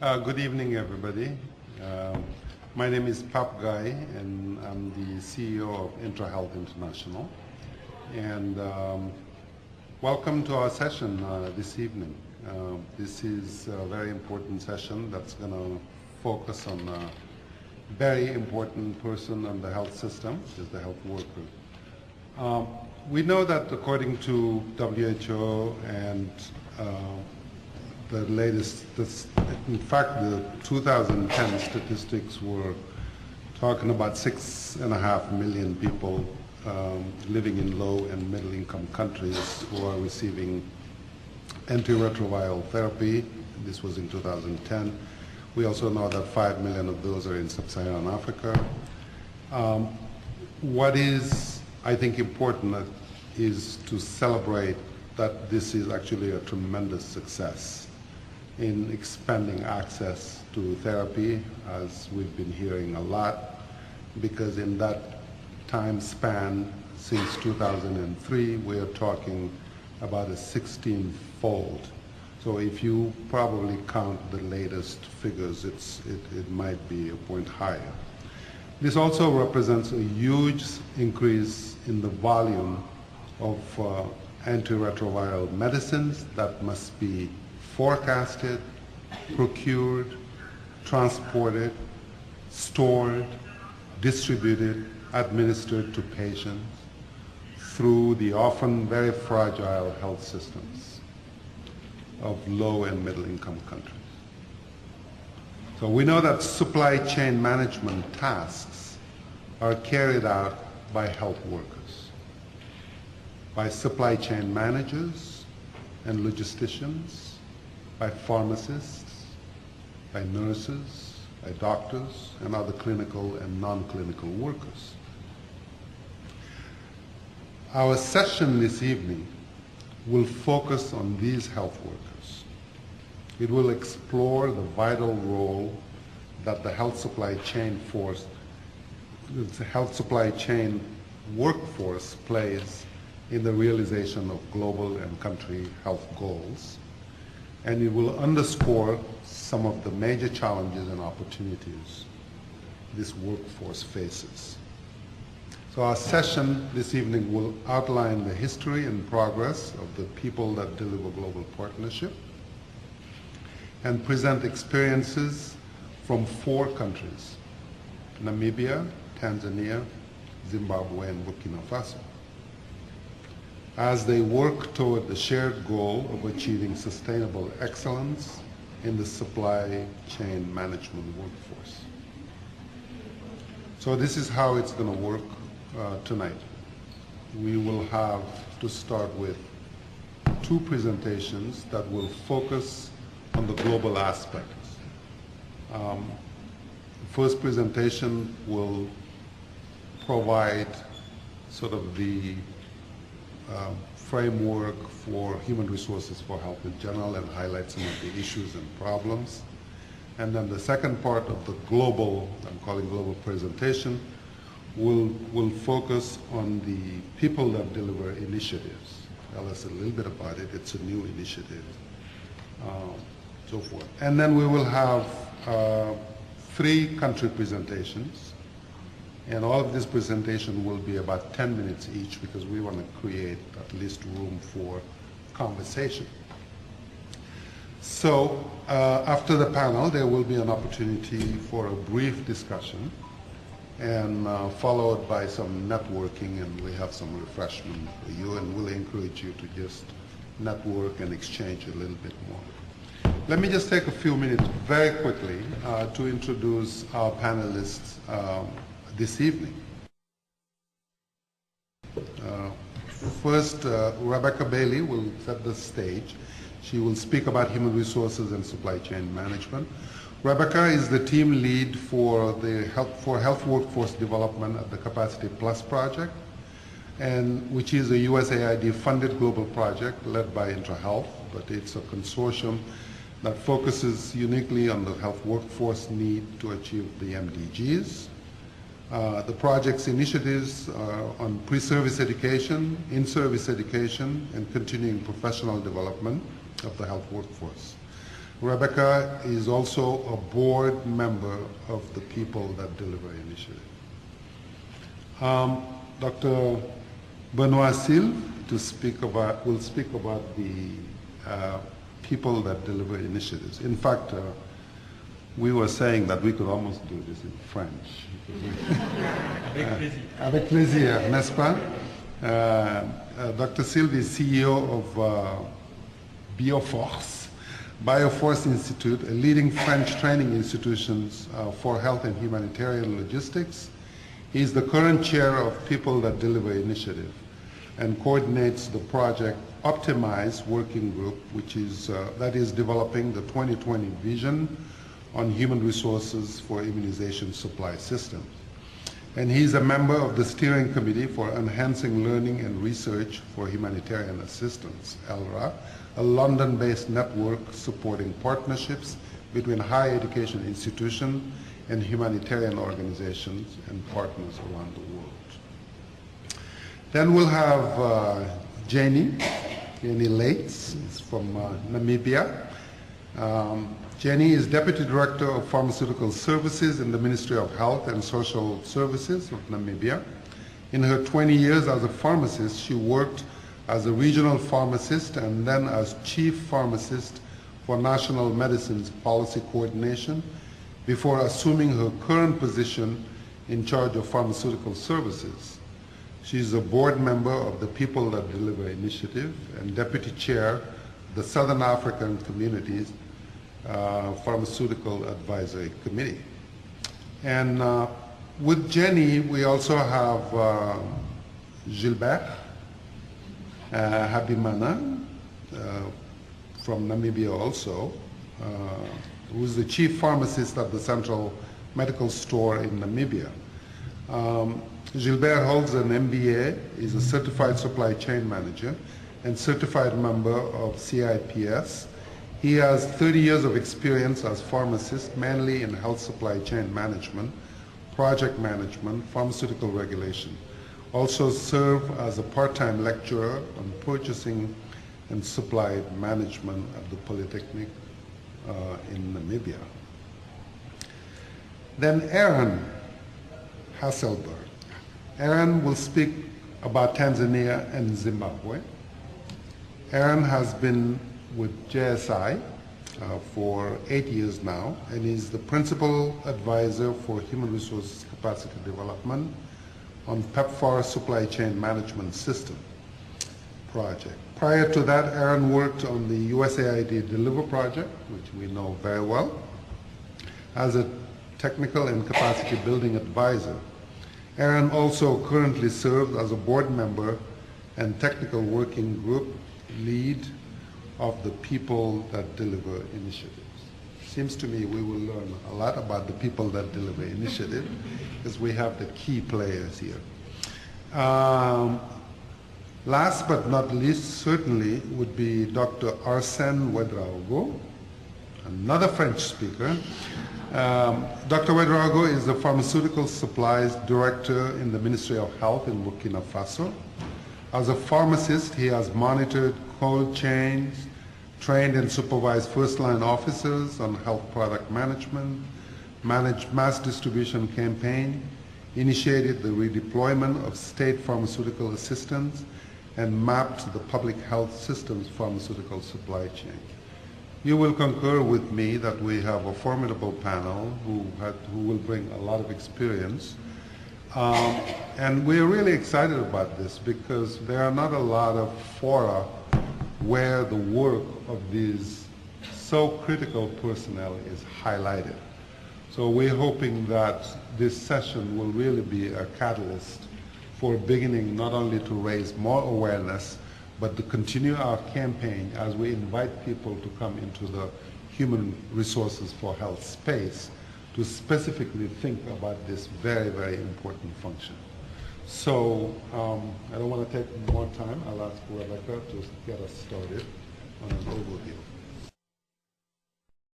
Good evening, everybody. My name is Pape Gaye, and I'm the CEO of IntraHealth International. And welcome to our session this evening. This is a very important session that's going to focus on a very important person in the health system, which is the health worker. We know that according to WHO and the latest, in fact, the 2010 statistics were talking about 6.5 million people living in low and middle income countries who are receiving antiretroviral therapy. This was in 2010. We also know that 5 million of those are in sub-Saharan Africa. What is, I think, important is to celebrate that this is actually a tremendous success in expanding access to therapy, as we've been hearing a lot, because in that time span since 2003, we are talking about a 16-fold. So if you probably count the latest figures, it might be a point higher. This also represents a huge increase in the volume of antiretroviral medicines that must be forecasted, procured, transported, stored, distributed, administered to patients through the often very fragile health systems of low and middle income countries. So we know that supply chain management tasks are carried out by health workers, by supply chain managers and logisticians, by pharmacists, by nurses, by doctors, and other clinical and non-clinical workers. Our session this evening will focus on these health workers. It will explore the vital role that the health supply chain workforce plays in the realization of global and country health goals. And it will underscore some of the major challenges and opportunities this workforce faces. So our session this evening will outline the history and progress of the people that deliver global partnership and present experiences from 4 countries: Namibia, Tanzania, Zimbabwe, and Burkina Faso, as they work toward the shared goal of achieving sustainable excellence in the supply chain management workforce. So this is how it's going to work tonight. We will have to start with 2 presentations that will focus on the global aspects. The first presentation will provide sort of the framework for human resources for health in general and highlight some of the issues and problems. And then the second part of the global, I'm calling global presentation, will focus on the people that deliver initiatives. Tell us a little bit about it. It's a new initiative, so forth. And then we will have 3 country presentations. And all of this presentation will be about 10 minutes each because we want to create at least room for conversation. So after the panel, there will be an opportunity for a brief discussion and followed by some networking, and we have some refreshment for you, and we'll encourage you to just network and exchange a little bit more. Let me just take a few minutes very quickly to introduce our panelists this evening. First, Rebecca Bailey will set the stage. She will speak about human resources and supply chain management. Rebecca is the team lead for health workforce development at the CapacityPlus project, which is a USAID-funded global project led by IntraHealth, but it's a consortium that focuses uniquely on the health workforce need to achieve the MDGs. The project's initiatives are on pre-service education, in-service education, and continuing professional development of the health workforce. Rebecca is also a board member of the People That Deliver initiative. Dr. Benoit Silve will speak about the People That Deliver initiatives. In fact, we were saying that we could almost do this in French. Avec plaisir, n'est-ce pas? Dr. Silve is CEO of Bioforce Institute, a leading French training institution for health and humanitarian logistics. He is the current chair of People That Deliver initiative and coordinates the project Optimize Working Group, which is that is developing the 2020 vision on human resources for immunization supply systems. And he's a member of the steering committee for Enhancing Learning and Research for Humanitarian Assistance, ELRA, a London-based network supporting partnerships between higher education institutions and humanitarian organizations and partners around the world. Then we'll have Jenny Lates from Namibia. Jenny is Deputy Director of Pharmaceutical Services in the Ministry of Health and Social Services of Namibia. In her 20 years as a pharmacist, she worked as a regional pharmacist and then as Chief Pharmacist for National Medicines Policy Coordination before assuming her current position in charge of pharmaceutical services. She is a board member of the People That Deliver initiative and Deputy Chair of the Southern African Communities Pharmaceutical Advisory Committee. And with Jenny, we also have Gilbert Habimana from Namibia also, who is the chief pharmacist at the Central Medical Store in Namibia. Gilbert holds an MBA, is a certified supply chain manager and certified member of CIPS. He has 30 years of experience as pharmacist, mainly in health supply chain management, project management, pharmaceutical regulation. Also served as a part-time lecturer on purchasing and supply management at the Polytechnic in Namibia. Then Aaron Hasselberg. Aaron will speak about Tanzania and Zimbabwe. Aaron has been with JSI for 8 years now and is the principal advisor for human resources capacity development on PEPFAR supply chain management system project. Prior to that, Aaron worked on the USAID Deliver project, which we know very well, as a technical and capacity building advisor. Aaron also currently serves as a board member and technical working group lead of the People That Deliver initiatives. Seems to me we will learn a lot about the People That Deliver initiative because we have the key players here. Last but not least, certainly, would be Dr. Arsène Ouedraogo, another French speaker. Dr. Ouedraogo is the Pharmaceutical Supplies Director in the Ministry of Health in Burkina Faso. As a pharmacist, he has monitored cold chains, trained and supervised first-line officers on health product management, managed mass distribution campaign, initiated the redeployment of state pharmaceutical assistants, and mapped the public health system's pharmaceutical supply chain. You will concur with me that we have a formidable panel who will bring a lot of experience. And we're really excited about this because there are not a lot of fora where the work of these so critical personnel is highlighted. So we're hoping that this session will really be a catalyst for beginning not only to raise more awareness, but to continue our campaign as we invite people to come into the human resources for health space to specifically think about this very, very important function. So I don't want to take more time. I'll ask Rebecca to get us started on an overview.